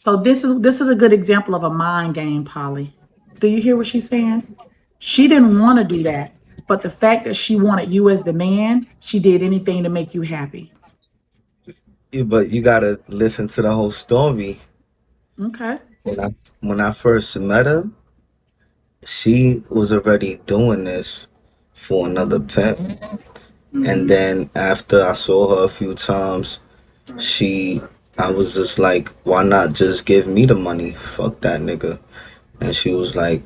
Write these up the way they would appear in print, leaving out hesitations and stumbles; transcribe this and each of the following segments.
So this is a good example of a mind game, Polly. Do you hear what she's saying? She didn't want to do that, but the fact that she wanted you as the man, she did anything to make you happy. Yeah, but you gotta listen to the whole story. Okay. When I first met her, she was already doing this for another pimp. And then after I saw her a few times, she I was just like, why not just give me the money? Fuck that nigga. And she was like,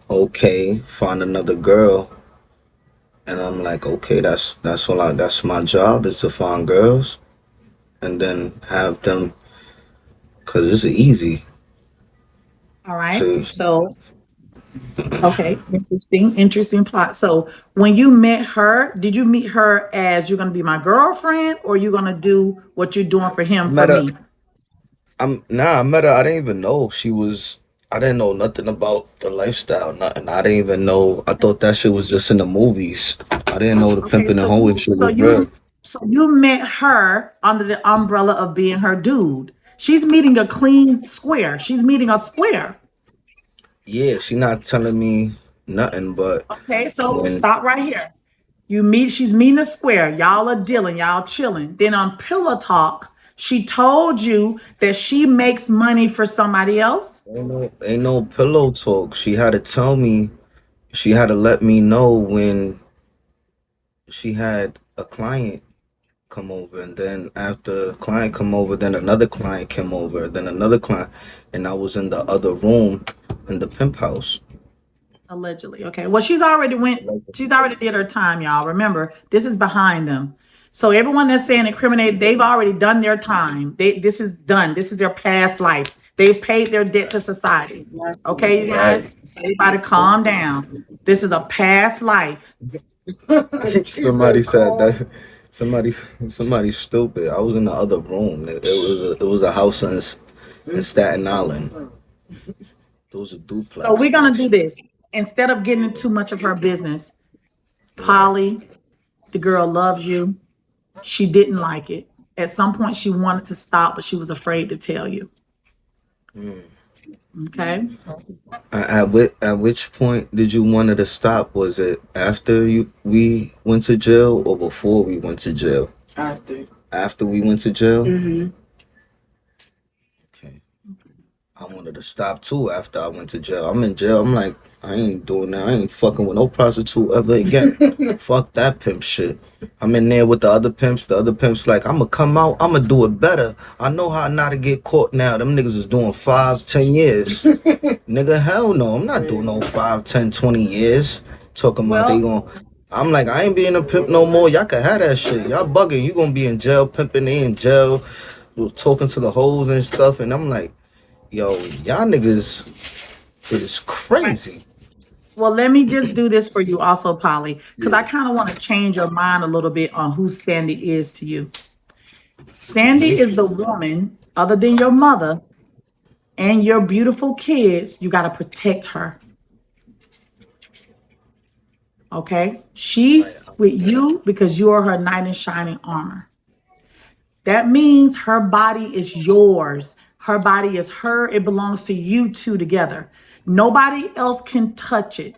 okay, find another girl. And I'm like, okay, that's my job is to find girls and then have them, cause it's easy All right. to. So, okay, interesting plot. So, when you met her, did you meet her as you're going to be my girlfriend or you're going to do what you're doing for I him for met her. me? I met her. I didn't even know she was. I didn't know nothing about the lifestyle, nothing. I didn't even know. I thought that shit was just in the movies. I didn't know the Okay, pimping and hoeing shit so was real. you met her under the umbrella of being her dude. She's meeting a clean square. She's meeting a square. Yeah, she not telling me nothing, but Okay, so when stop right here. She's meeting a square. Y'all are dealing, y'all chilling. Then on Pillow Talk, she told you that she makes money for somebody else. ain't no pillow talk, she had to tell me. She had to let me know when she had a client come over, and then after a client come over, then another client came over, then another client, and I was in the other room in the pimp house. Allegedly. Okay. Well, she's already did her time, y'all. Remember, this is behind them. So everyone that's saying incriminated, they've already done their time. This is done. This is their past life. They've paid their debt to society. Okay, you Right. guys? So everybody calm down. This is a past life. Somebody said that. Somebody, somebody stupid. I was in the other room. It was a house in Staten Island. It was a So duplex, we're gonna do actually. this. Instead of getting into too much of her business, Right. Polly, the girl loves you. She didn't like it. At some point, she wanted to stop, but she was afraid to tell you. Mm. Okay. At which point did you want her to stop? Was it after we went to jail or before we went to jail? After we went to jail. Okay. I wanted to stop too after I went to jail. I'm in jail. I'm like, I ain't doing that. I ain't fucking with no prostitute ever again. Fuck that pimp shit. I'm in there with the other pimps. The other pimps like, I'ma come out. I'ma do it better. I know how not to get caught now. Them niggas is doing 5, 10 years. Nigga, hell no. I'm not doing no 5, 10, 20 years. Talking about they Well, gon' I'm like, I ain't being a pimp no more. Y'all can have that shit. Y'all bugging. You gonna be in jail pimping. They in jail talking to the hoes and stuff. And I'm like, yo, y'all niggas is right. crazy. Well, let me just do this for you also, Polly, because I kind of want to change your mind a little bit on who Sandy is to you. Sandy is the woman, other than your mother and your beautiful kids, you got to protect her. Okay. Right. She's with you because you are her knight in shining armor. That means her body is yours. Her body is her. It belongs to you two together. Nobody else can touch it.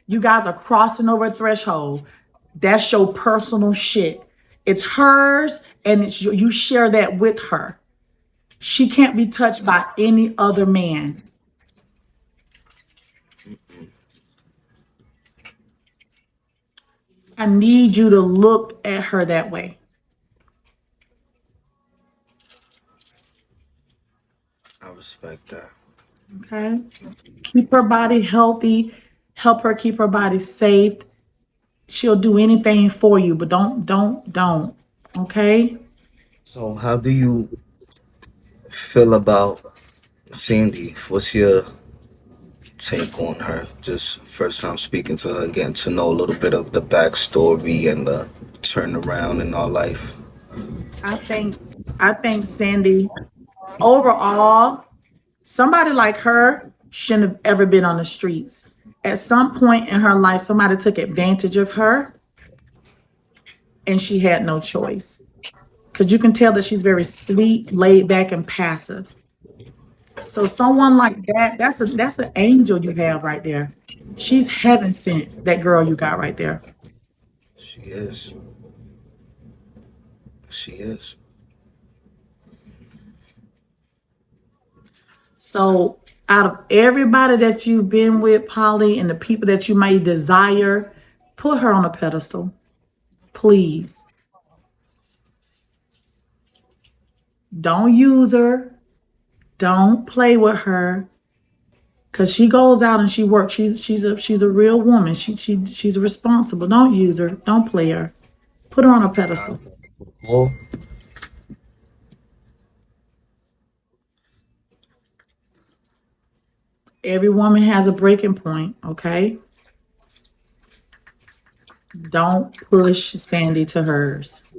You guys are crossing over a threshold. That's your personal shit. It's hers and you share that with her. She can't be touched by any other man. I need you to look at her that way. I respect that. Okay? Keep her body healthy. Help her keep her body safe. She'll do anything for you, but don't. Okay? So how do you feel about Sandy? What's your take on her? Just first time speaking to her, getting to know a little bit of the backstory and the turnaround in our life. I think I think Sandy overall, somebody like her shouldn't have ever been on the streets. At some point in her life, somebody took advantage of her and she had no choice. Because you can tell that she's very sweet, laid back, and passive. So someone like that, that's an angel you have right there. She's heaven sent, that girl you got right there. She is. She is. So out of everybody that you've been with, Polly, and the people that you may desire, put her on a pedestal. Please. Don't use her. Don't play with her. Cause she goes out and she works. She's a real woman. She's responsible. Don't use her. Don't play her. Put her on a pedestal. Well, Every woman has a breaking point, okay? Don't push Sandy to hers.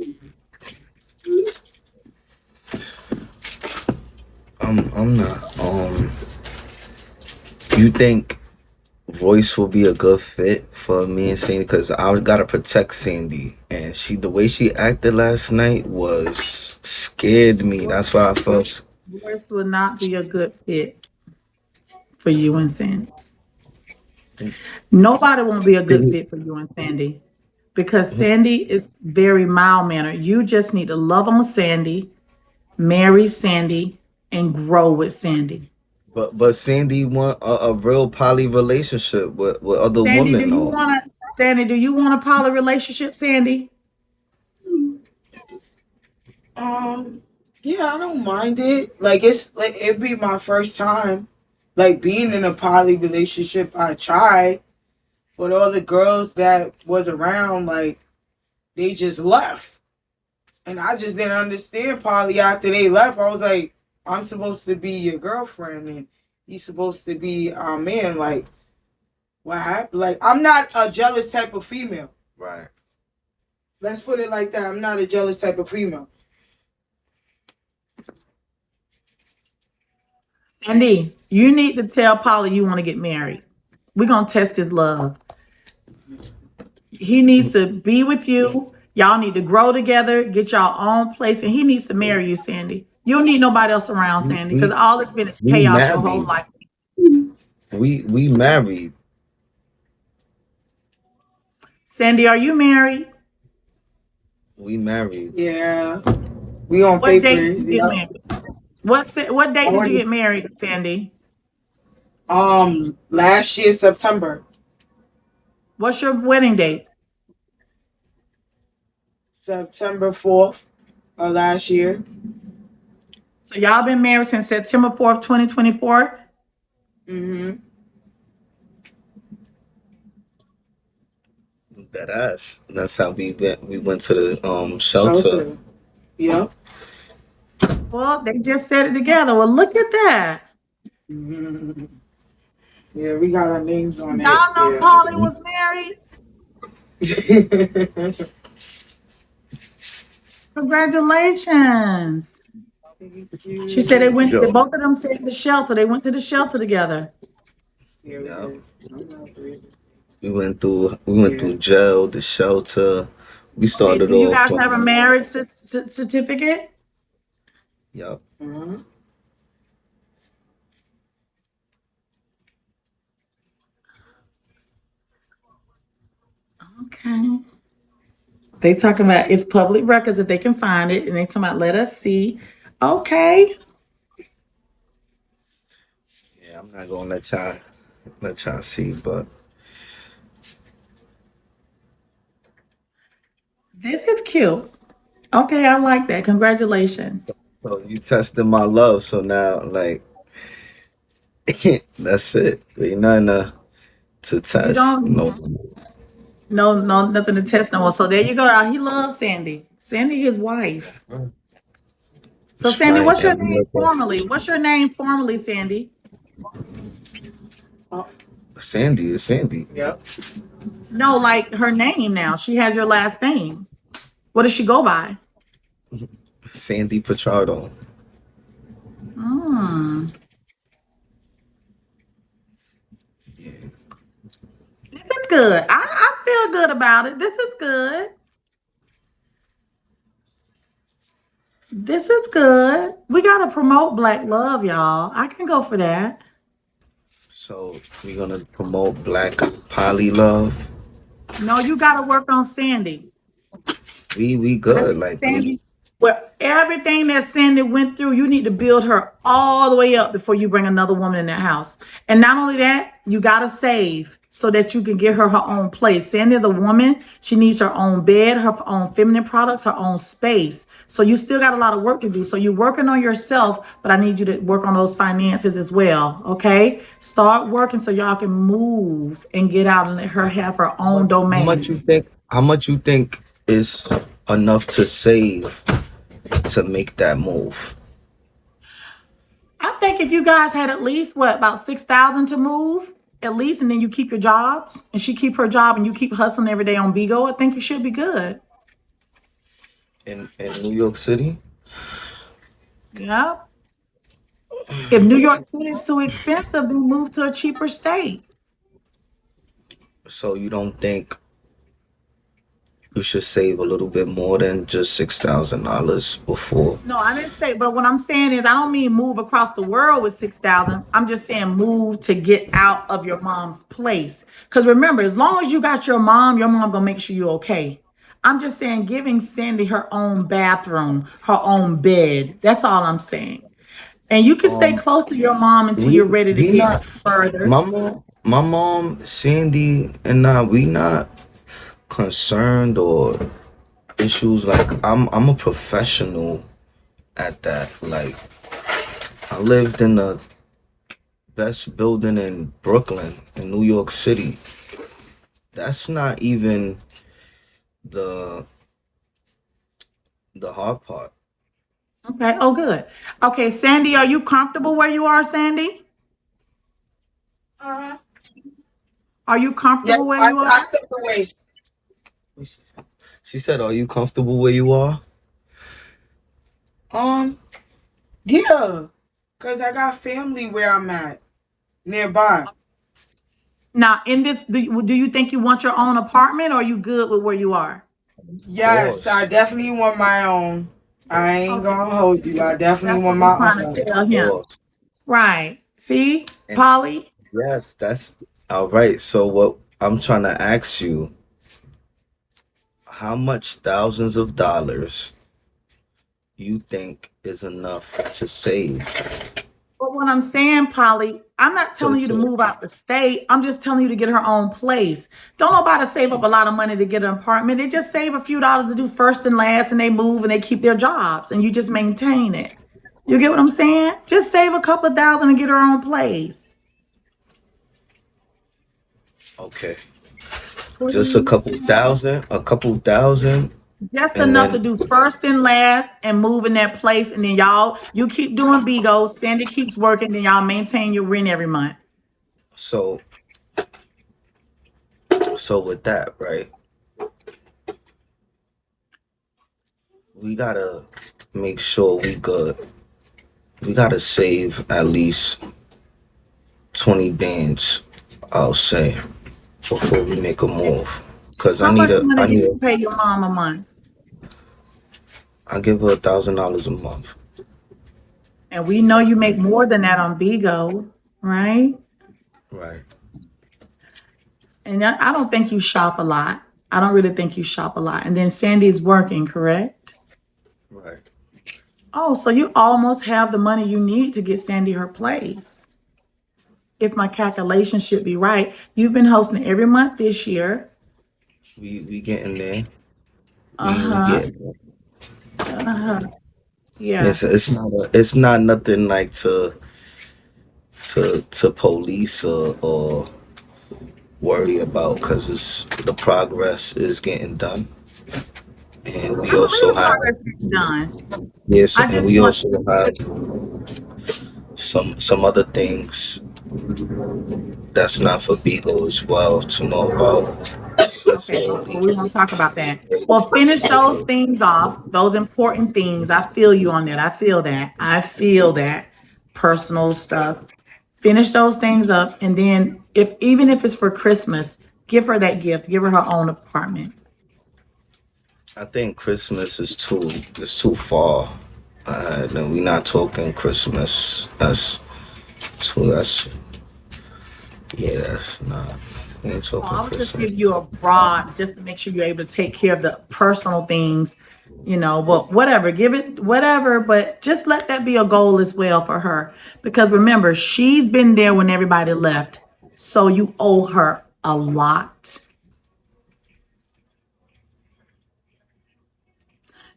I'm not. You think Royce will be a good fit for me and Sandy? Because I gotta protect Sandy, and the way she acted last night was scared me. That's why I felt. Royce will not be a good fit for you and Sandy. Nobody won't be a good fit for you and Sandy because Sandy is very mild mannered. You just need to love on Sandy, marry Sandy, and grow with Sandy. But Sandy want a real poly relationship with other Sandy, do women you though. want to? Sandy, do you want a poly relationship, Sandy? Um, yeah, I don't mind it. Like it's like it'd be my first time, like being in a poly relationship. I tried, but all the girls that was around, like they just left, and I just didn't understand poly after they left. I was like, I'm supposed to be your girlfriend, and he's supposed to be our man. Like, what happened? Like, I'm not a jealous type of female. Right. Let's put it like that. I'm not a jealous type of female. Sandy, you need to tell Polly you want to get married. We're going to test his love. He needs to be with you. Y'all need to grow together, get y'all own place, and he needs to marry you, Sandy. You don't need nobody else around, We Sandy, because we, all it's been is we chaos your whole married. life. We married. Sandy, are you married? We married. Yeah, we on What date did papers. you get Yep. married? What date did you Already. get married, Sandy? Last year September. What's your wedding date? September 4th of last year. So y'all been married since September 4th, 2024? Mm-hmm. That ass. That's how we went. We went to the shelter. Shelter. Yep. Well, they just said it together. Well, look at that. Mm-hmm. Yeah, we got our names on it. Y'all know Yeah. Polly was married? Congratulations. Thank She said they you. went, Yo. both of them stayed at the shelter. They went to the shelter together. Yeah, we Yeah. did. I'm not great. We went through Yeah. jail, the shelter. We Okay, started do you off guys have a from. marriage certificate? Yep. Uh-huh. Okay. They talking about it's public records if they can find it, and they talking about let us see. Okay. Yeah, I'm not gonna let y'all see, but This is cute. Okay, I like that. Congratulations. so you tested my love, so now like that's it. Ain't nothing to You test. don't No. no nothing to test no more. So there you go. He loves Sandy. Sandy, his wife. So Sandy, Right, what's your and we name look at formally? What's your name formally, Sandy? Oh, Sandy is Sandy. yep. No, like her name now. She has your last name. What does she go by? Sandy Pichardo. Hmm. Yeah. This is good. I feel good about it. This is good. This is good. We gotta promote black love, y'all. I can go for that. So we're gonna promote black poly love. No, you gotta work on Sandy. We I good. think Like we Sandy, well, everything that Sandy went through, you need to build her all the way up before you bring another woman in that house. And not only that, you got to save so that you can get her her own place. Sandy is a woman. She needs her own bed, her own feminine products, her own space. So you still got a lot of work to do. So you're working on yourself, but I need you to work on those finances as well. Okay. Start working so y'all can move and get out and let her have her own how much domain. you think? How much you think is enough to save to make that move? I think if you guys had at least what about 6,000 to move, at least, and then you keep your jobs, and she keep her job, and you keep hustling every day on Bigo, I think you should be good. In New York City? Yeah. If New York City is too expensive, then move to a cheaper state. So you don't think you should save a little bit more than just $6,000 before? No, I didn't say, but what I'm saying is I don't mean move across the world with 6,000. I'm just saying move to get out of your mom's place. Because remember, as long as you got your mom gonna make sure you're okay. I'm just saying giving Sandy her own bathroom, her own bed. That's all I'm saying. And you can stay Um, close to your mom until you're ready to we get not further. my mom, Sandy, and I, we not concerned or issues. Like I'm a professional at that. Like I lived in the best building in Brooklyn, in New York City. That's not even the the hard part. Okay. Oh, good. Okay, Sandy, are you comfortable where you are, Sandy? Uh, Are you yes, comfortable where I, you are? I took away. She said, "Are you comfortable where you are?" Um, yeah, cause I got family where I'm at nearby. Now, in this, do you think you want your own apartment or are you good with where you are? Of Yes, I course, definitely want my own. I ain't Okay, gonna hold you. I definitely that's want what we're my trying own. to tell of him. course. Right. See, And Polly? yes, that's all right. So what I'm trying to ask you, how much thousands of dollars you think is enough to save But what I'm saying, Polly, I'm not to telling you to to move out the state. I'm just telling you to get her own place. Don't nobody save up a lot of money to get an apartment. They just save a few dollars to do first and last and they move and they keep their jobs and you just maintain it. You get what I'm saying? Just save a couple of thousand and get her own place. okay, just Please. a couple thousand, Just and enough to then do first and last and move in that place. And then y'all, you keep doing Bigos. Sandy keeps working. Then y'all maintain your rent every month. so with that, right? We gotta make sure we good. We gotta save at least 20 bands, I'll say, before we make a move. Cause How much I money do need you a, pay your mom a month? I give her $1,000 a month. And we know you make more than that on Bigo, right? Right, And I don't think you shop a lot. I don't really think you shop a lot. And then Sandy's working, correct? right. Oh, so you almost have the money you need to get Sandy her place. If my calculations should be right, you've been hosting every month this year. We getting there. We Uh-huh. getting there. Uh-huh. Yeah. It's not nothing like to police or worry about, because it's the progress is getting done, and we I also believe have progress is done. yes, I and just we want also have some other things that's not for Beagle as well to know about. okay, So but we won't talk about that. Well, finish those things off, those important things. I feel you on that. I feel that. I feel that personal stuff. Finish those things up, and then if even if it's for Christmas, give her that gift. Give her her own apartment. I think Christmas is too far. Then we not talking Christmas. That's yeah. That's not. We ain't Oh, talking I would just Christmas. give you a broad, just to make sure you're able to take care of the personal things, but whatever, give it whatever, but just let that be a goal as well for her. Because remember, she's been there when everybody left. So you owe her a lot.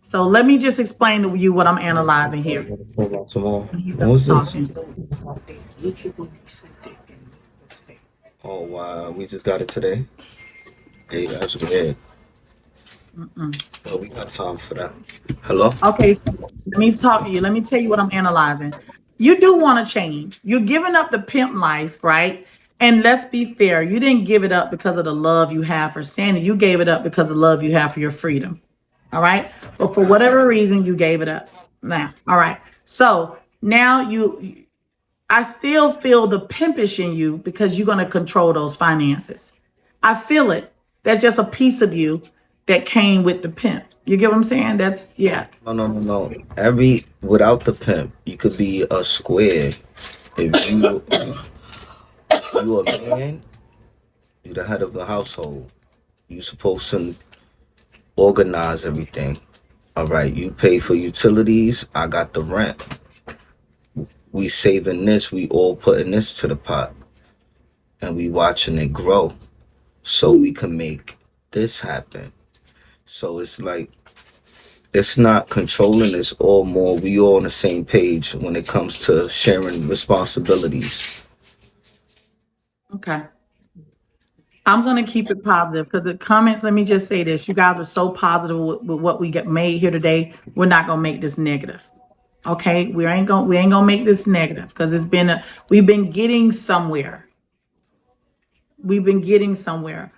So let me just explain to you what I'm analyzing here. He's What done was this? talking. Oh wow, we just got it today. Hey, that's weird. But we got time for that. Hello? Okay, so let me talk to you. Let me tell you what I'm analyzing. You do want to change. You're giving up the pimp life, right? And let's be fair, you didn't give it up because of the love you have for Sandy. You gave it up because of the love you have for your freedom. All right. But for whatever reason, you gave it up. Now, all right. So now I still feel the pimpish in you because you're going to control those finances. I feel it. That's just a piece of you that came with the pimp. You get what I'm saying? That's, yeah. No. Every without the pimp, you could be a square. If you a man, you the head of the household. You supposed to organize everything. All right, you pay for utilities. I got the rent. We saving this. We all putting this to the pot, and we watching it grow, so we can make this happen. So it's like it's not controlling. It's all more. We all on the same page when it comes to sharing responsibilities. Okay. I'm going to keep it positive because the comments, let me just say this. You guys are so positive with what we get made here today. We're not going to make this negative. Okay. We ain't going to make this negative because we've been getting somewhere. We've been getting somewhere.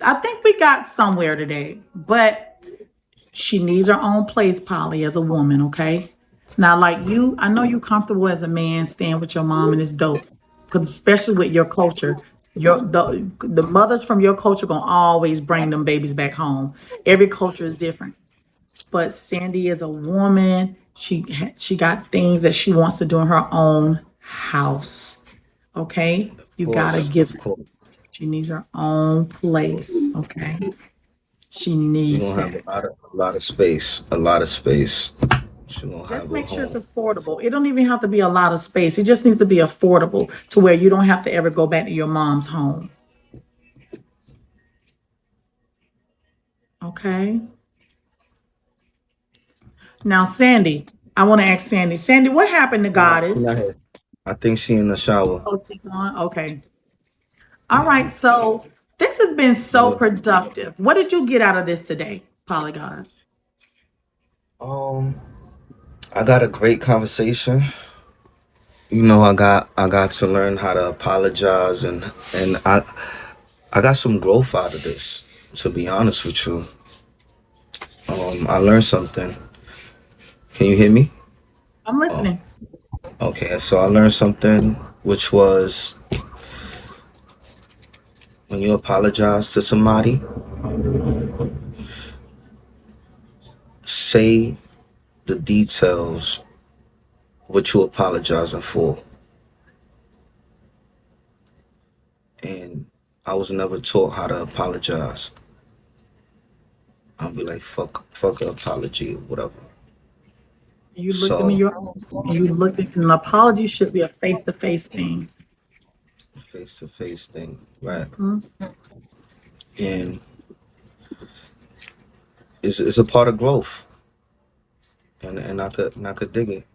I think we got somewhere today, but she needs her own place, Polly, as a woman, okay? Now, like you, I know you're comfortable as a man staying with your mom, and it's dope. Because especially with your culture, the mothers from your culture gonna always bring them babies back home. Every culture is different. But Sandy is a woman. She got things that she wants to do in her own house. Okay? You gotta give Of it. course, She needs her own place. Okay? She we needs gonna have that. a lot of space, a lot of space. She gonna Just have a make sure it's home. affordable. It don't even have to be a lot of space. It just needs to be affordable to where you don't have to ever go back to your mom's home. Okay. Now, Sandy, I want to ask Sandy. Sandy, what happened to She not Goddess? here. I think she in the shower. Oh, she's gone. Okay. All right. So this has been so Yeah. productive. What did you get out of this today, Polygon? Um, I got a great conversation. I got to learn how to apologize, and I got some growth out of this. To be honest with you, I learned something. Can you hear me? I'm Oh, listening. okay. So I learned something, which was when you apologize to somebody, say the details what you apologizing for. And I was never taught how to apologize. I'll be like, fuck an apology or whatever. You looked at me, So, you looked at an apology should be a face-to-face thing. face to face thing, right? Mhm. And it's a part of growth, and I could dig it.